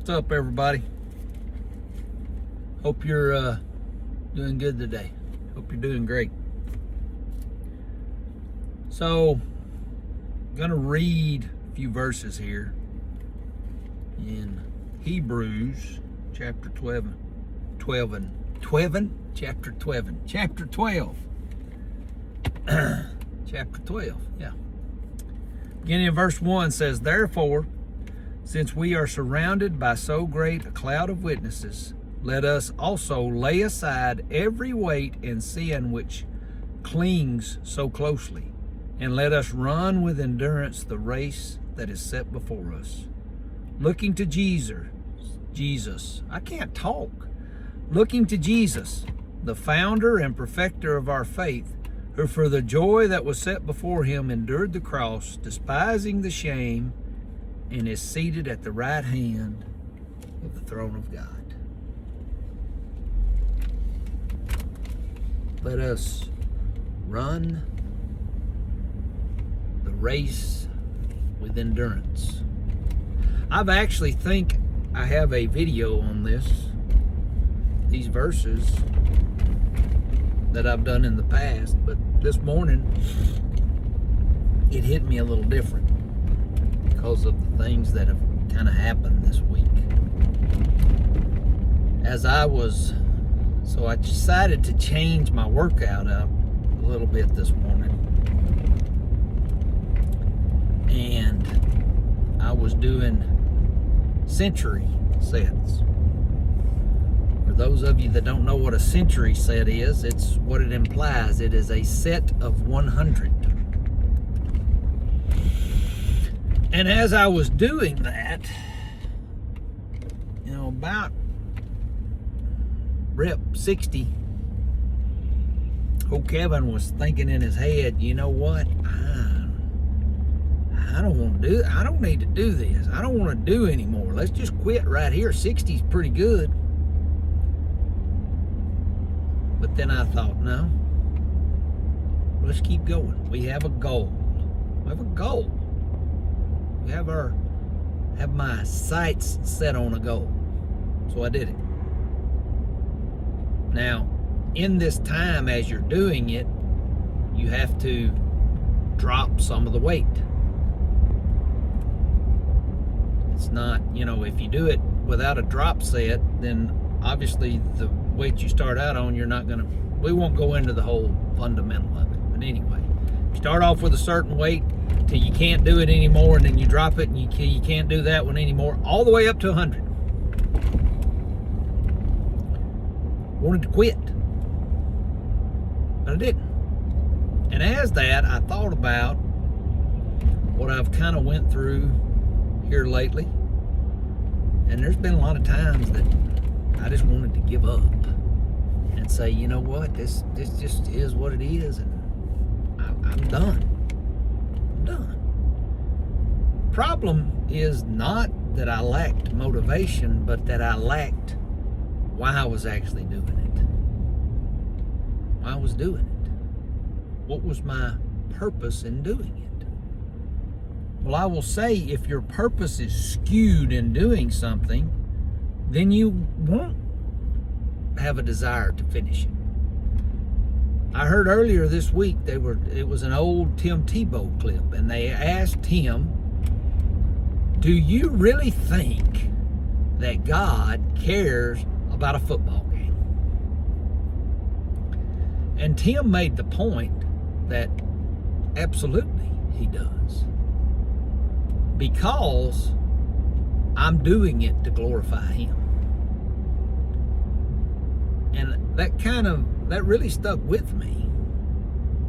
What's up, everybody? Hope you're doing good today. Hope you're doing great. So, I'm gonna read a few verses here in Hebrews chapter 12, chapter 12. Chapter 12, yeah. Beginning in verse 1 says, "Therefore, since we are surrounded by so great a cloud of witnesses, let us also lay aside every weight and sin which clings so closely, and let us run with endurance the race that is set before us, looking to Jesus. I can't talk. Looking to Jesus, the founder and perfecter of our faith, who for the joy that was set before him endured the cross, despising the shame, and is seated at the right hand of the throne of God." Let us run the race with endurance. I've actually think I have a video on these verses that I've done in the past, but this morning it hit me a little different because of the things that have kind of happened this week. So I decided to change my workout up a little bit this morning. And I was doing century sets. For those of you that don't know what a century set is, it's what it implies. It is a set of 100. And as I was doing that, about rep 60, old Kevin was thinking in his head, you know what? I don't want to do it. I don't need to do this. I don't want to do anymore. Let's just quit right here. 60's pretty good. But then I thought, no, let's keep going. We have a goal. We have a goal. We have my sights set on a goal. So I did it. Now, in this time as you're doing it, you have to drop some of the weight. It's not, if you do it without a drop set, then obviously the weight you start out on, we won't go into the whole fundamental of it. But anyway, you start off with a certain weight till you can't do it anymore, and then you drop it and you can't do that one anymore, all the way up to 100. Wanted to quit, but I didn't. And as that, I thought about what I've kind of went through here lately, and there's been a lot of times that I just wanted to give up and say, you know what, this just is what it is, and I'm done. I'm done. Problem is not that I lacked motivation, but that I lacked why I was actually doing it. Why I was doing it. What was my purpose in doing it? Well, I will say, if your purpose is skewed in doing something, then you won't have a desire to finish it. I heard earlier this week it was an old Tim Tebow clip, and they asked him, do you really think that God cares about a football game? And Tim made the point that absolutely he does. Because I'm doing it to glorify him. And that really stuck with me.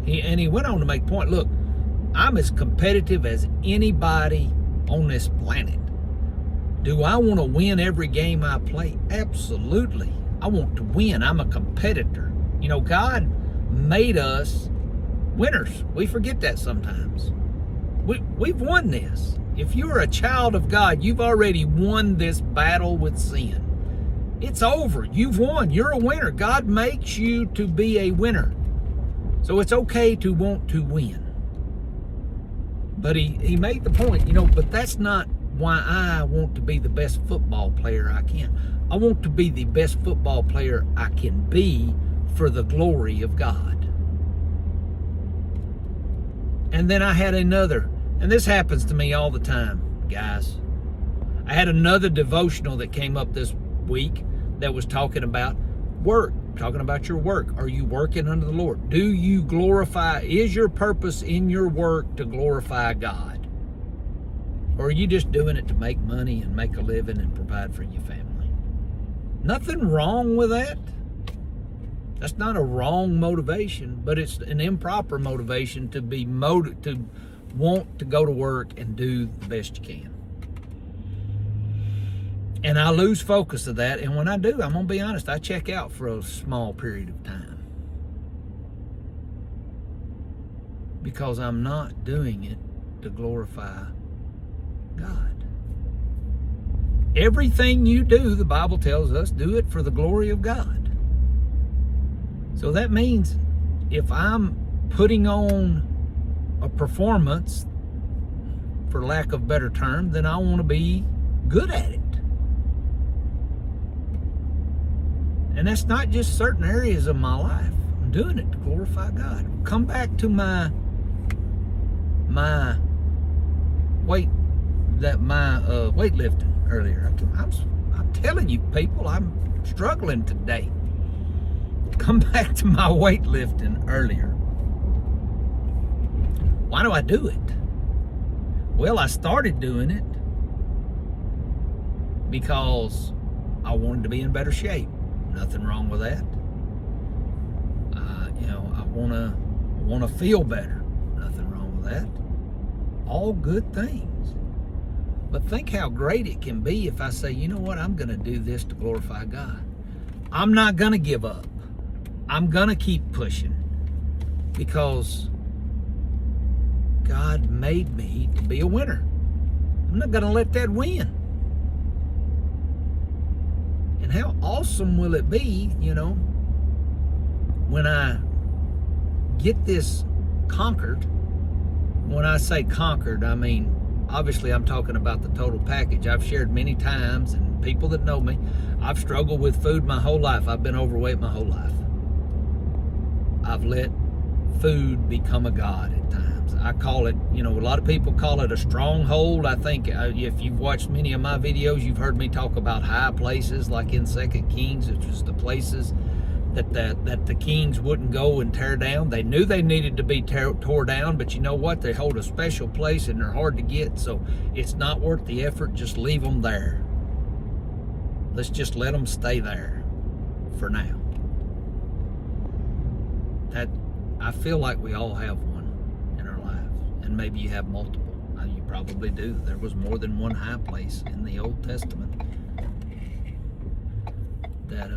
He went on to make point, look, I'm as competitive as anybody on this planet. Do I want to win every game I play? Absolutely. I want to win. I'm a competitor. God made us winners. We forget that sometimes. We've won this. If you're a child of God, you've already won this battle with sin. It's over. You've won. You're a winner. God makes you to be a winner. So it's okay to want to win. But he made the point, but that's not why I want to be the best football player I can. I want to be the best football player I can be for the glory of God. And then I had another, and this happens to me all the time, guys. I had another devotional that came up this week that was talking about work, talking about your work. Are you working unto the Lord? Do you glorify, is your purpose in your work to glorify God? Or are you just doing it to make money and make a living and provide for your family? Nothing wrong with that. That's not a wrong motivation, but it's an improper motivation to to want to go to work and do the best you can. And I lose focus of that, and when I do, I'm gonna be honest, I check out for a small period of time. Because I'm not doing it to glorify God. Everything you do, the Bible tells us, do it for the glory of God. So that means if I'm putting on a performance, for lack of a better term, then I want to be good at it. And that's not just certain areas of my life. I'm doing it to glorify God. Come back to my weightlifting earlier. I'm telling you, people, I'm struggling today. Come back to my weightlifting earlier. Why do I do it? Well, I started doing it because I wanted to be in better shape. Nothing wrong with that. I want to feel better. Nothing wrong with that. All good things. But think how great it can be if I say, you know what, I'm going to do this to glorify God. I'm not going to give up. I'm going to keep pushing because God made me to be a winner. I'm not going to let that win. And how awesome will it be, when I get this conquered. When I say conquered, I mean, obviously I'm talking about the total package. I've shared many times, and people that know me, I've struggled with food my whole life. I've been overweight my whole life. I've let food become a god at times. I call it, a lot of people call it a stronghold. I think if you've watched many of my videos, you've heard me talk about high places like in 2 Kings, which was the places that the kings wouldn't go and tear down. They knew they needed to be tore down, but you know what? They hold a special place and they're hard to get, so it's not worth the effort. Just leave them there. Let's just let them stay there for now. That I feel like we all have one in our lives, and maybe you have multiple. You probably do. There was more than one high place in the Old Testament that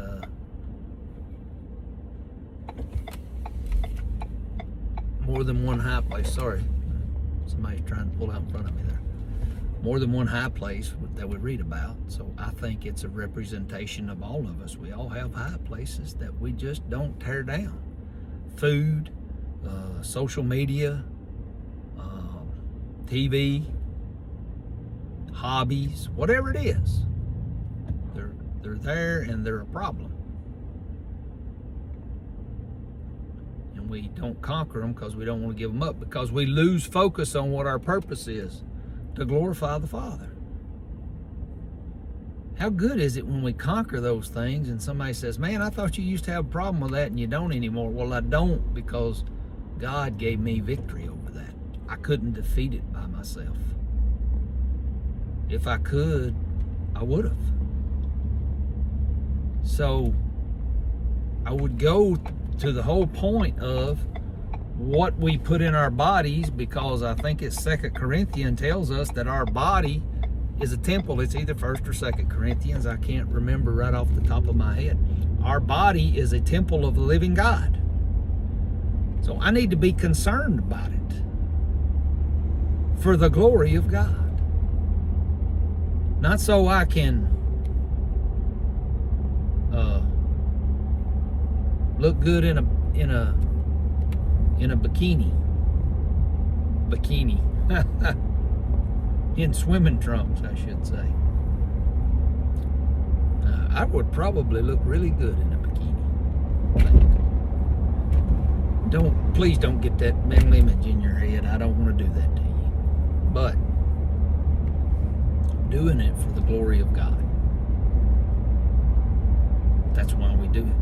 more than one high place. Sorry, somebody's trying to pull out in front of me there. More than one high place that we read about. So I think it's a representation of all of us. We all have high places that we just don't tear down. Food, social media, TV, hobbies, whatever it is, they're there and they're a problem. And we don't conquer them because we don't want to give them up, because we lose focus on what our purpose is, to glorify the Father. How good is it when we conquer those things and somebody says, man, I thought you used to have a problem with that and you don't anymore. Well, I don't, because God gave me victory over that. I couldn't defeat it by myself. If I could, I would have. So I would go to the whole point of what we put in our bodies, because I think it's 2 Corinthians tells us that our body is a temple. It's either 1 or 2 Corinthians. I can't remember right off the top of my head. Our body is a temple of the living God. So I need to be concerned about it for the glory of God. Not so I can look good in a bikini. In swimming trunks, I should say. I would probably look really good in a bikini. Please don't get that mental image in your head. I don't want to do that to you. But doing it for the glory of God. That's why we do it.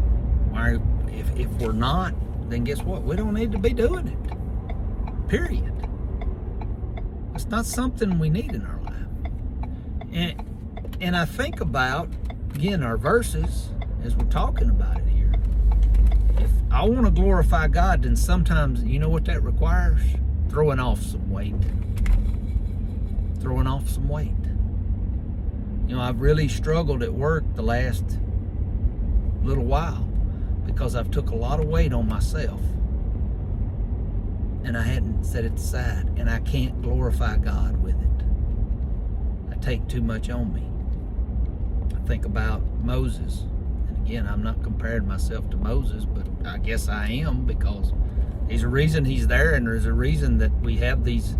Why, if we're not, then guess what? We don't need to be doing it. Period. It's not something we need in our life. And I think about, again, our verses as we're talking about it here. If I want to glorify God, then sometimes, you know what that requires? Throwing off some weight. Throwing off some weight. You know, I've really struggled at work the last little while because I've took a lot of weight on myself. And I hadn't set it aside, and I can't glorify God with it. I take too much on me. I think about Moses, and again, I'm not comparing myself to Moses, but I guess I am, because there's a reason he's there, and there's a reason that we have these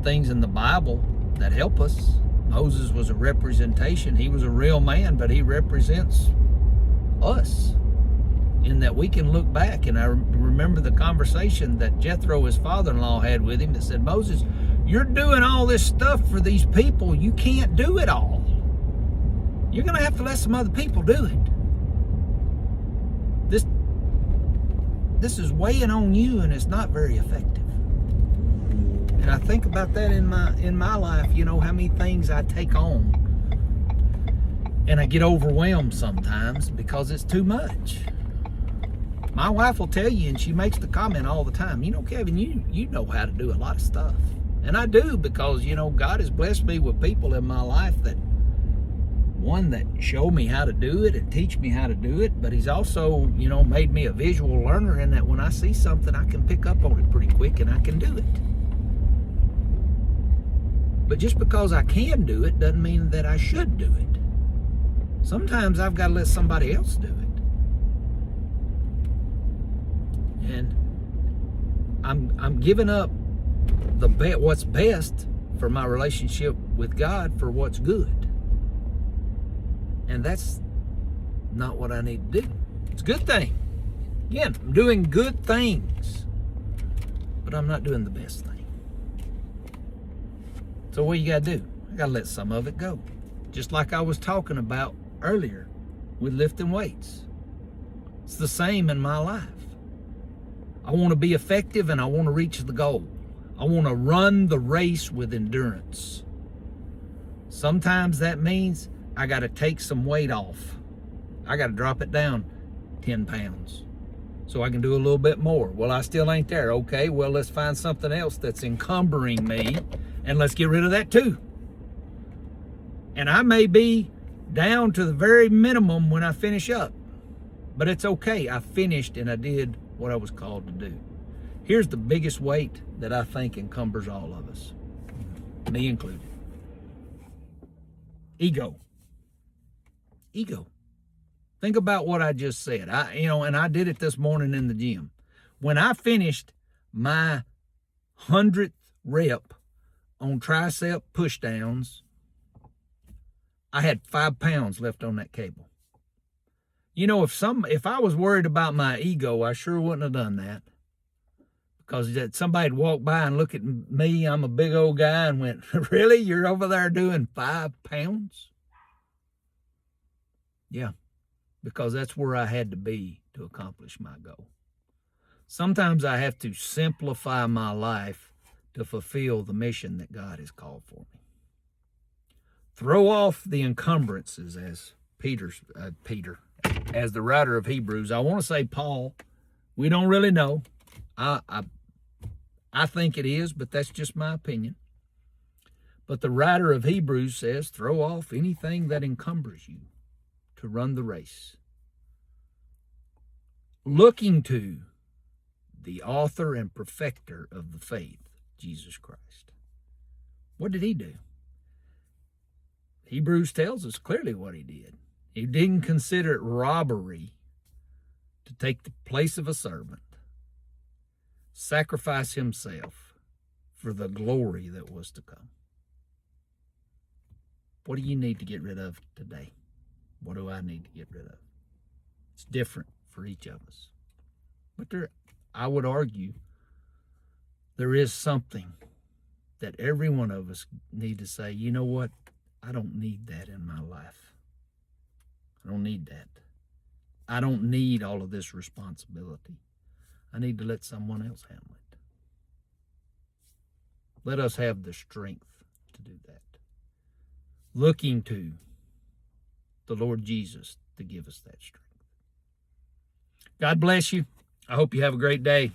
things in the Bible that help us. Moses was a representation. He was a real man, but he represents us, in that we can look back. And I remember the conversation that Jethro, his father-in-law, had with him that said, Moses, you're doing all this stuff for these people. You can't do it all. You're going to have to let some other people do it. This is weighing on you, and it's not very effective. And I think about that in my life, you know, how many things I take on. And I get overwhelmed sometimes because it's too much. My wife will tell you, and she makes the comment all the time, you know, Kevin, you know how to do a lot of stuff. And I do, because, you know, God has blessed me with people in my life that show me how to do it and teach me how to do it. But he's also, you know, made me a visual learner, in that when I see something, I can pick up on it pretty quick and I can do it. But just because I can do it doesn't mean that I should do it. Sometimes I've got to let somebody else do it. And I'm giving up what's best for my relationship with God for what's good. And that's not what I need to do. It's a good thing. Again, I'm doing good things, but I'm not doing the best thing. So what you got to do? I got to let some of it go. Just like I was talking about earlier with lifting weights. It's the same in my life. I want to be effective, and I want to reach the goal. I want to run the race with endurance. Sometimes that means I got to take some weight off. I got to drop it down 10 pounds so I can do a little bit more. Well, I still ain't there. Okay, well, let's find something else that's encumbering me, and let's get rid of that too. And I may be down to the very minimum when I finish up, but it's okay. I finished, and I did what I was called to do. Here's the biggest weight that I think encumbers all of us, me included. Ego. Think about what I just said. And I did it this morning in the gym. When I finished my 100th rep on tricep pushdowns, I had 5 pounds left on that cable. You know, if I was worried about my ego, I sure wouldn't have done that. Because somebody'd walk by and look at me, I'm a big old guy, and went, really? You're over there doing 5 pounds? Yeah, because that's where I had to be to accomplish my goal. Sometimes I have to simplify my life to fulfill the mission that God has called for me. Throw off the encumbrances, as as the writer of Hebrews. I want to say Paul. We don't really know. I think it is, but that's just my opinion. But the writer of Hebrews says, throw off anything that encumbers you to run the race, looking to the author and perfecter of the faith, Jesus Christ. What did he do? Hebrews tells us clearly what he did. He didn't consider it robbery to take the place of a servant, sacrifice himself for the glory that was to come. What do you need to get rid of today? What do I need to get rid of? It's different for each of us. But I would argue there is something that every one of us need to say, you know what? I don't need that in my life. I don't need that. I don't need all of this responsibility. I need to let someone else handle it. Let us have the strength to do that. Looking to the Lord Jesus to give us that strength. God bless you. I hope you have a great day.